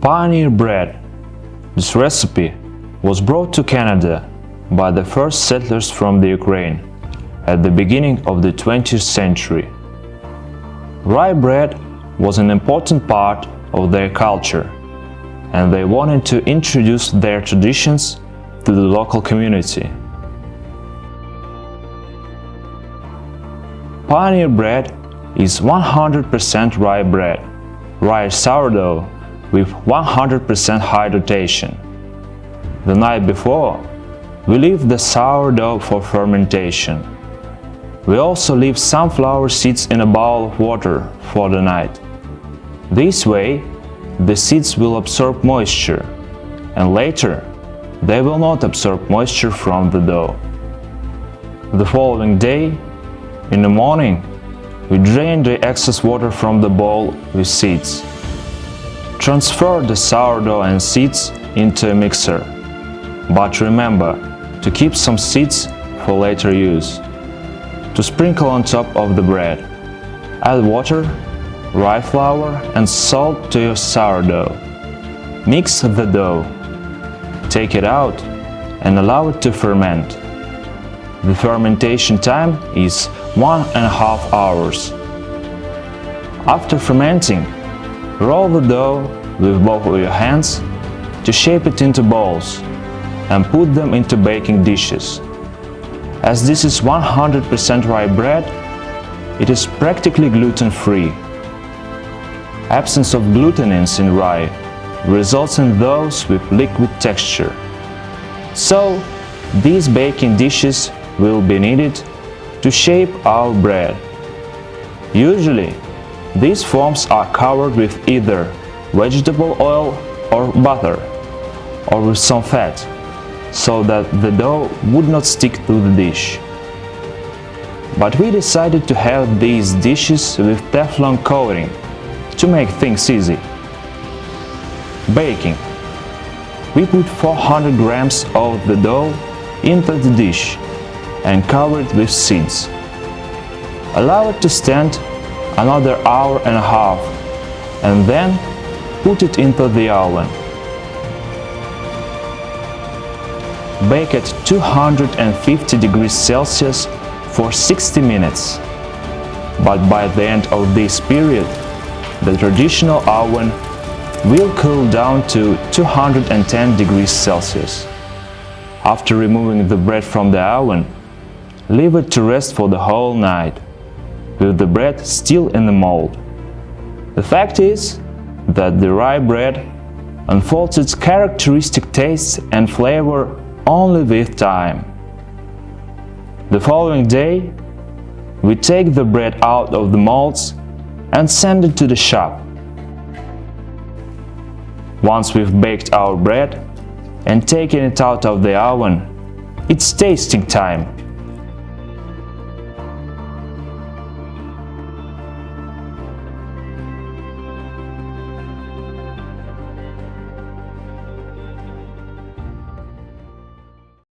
Pioneer bread. This recipe was brought to Canada by the first settlers from the Ukraine at the beginning of the 20th century. Rye bread was an important part of their culture, and they wanted to introduce their traditions to the local community. Pioneer bread is 100% rye bread, rye sourdough with 100% hydratation. The night before, we leave the sourdough for fermentation. We also leave sunflower seeds in a bowl of water for the night. This way, the seeds will absorb moisture, and later, they will not absorb moisture from the dough. The following day, in the morning, we drain the excess water from the bowl with seeds. Transfer the sourdough and seeds into a mixer, but remember to keep some seeds for later use. To sprinkle on top of the bread, add water, rye flour and salt to your sourdough. Mix the dough. Take it out and allow it to ferment. The fermentation time is 1.5 hours. After fermenting, roll the dough with both of your hands to shape it into balls and put them into baking dishes. As this is 100% rye bread, it is practically gluten-free. Absence of glutenins in rye results in those with liquid texture. So, these baking dishes will be needed to shape our bread. Usually, these forms are covered with either vegetable oil or butter, or with some fat, so that the dough would not stick to the dish. But we decided to have these dishes with Teflon coating to make things easy. Baking. We put 400 grams of the dough into the dish and cover it with seeds. Allow it to stand another hour and a half, and then put it into the oven. Bake at 250 degrees Celsius for 60 minutes. But by the end of this period, the traditional oven will cool down to 210 degrees Celsius. After removing the bread from the oven, leave it to rest for the whole night, with the bread still in the mold. The fact is that the rye bread unfolds its characteristic taste and flavor only with time. The following day, we take the bread out of the molds and send it to the shop. Once we've baked our bread and taken it out of the oven, it's tasting time.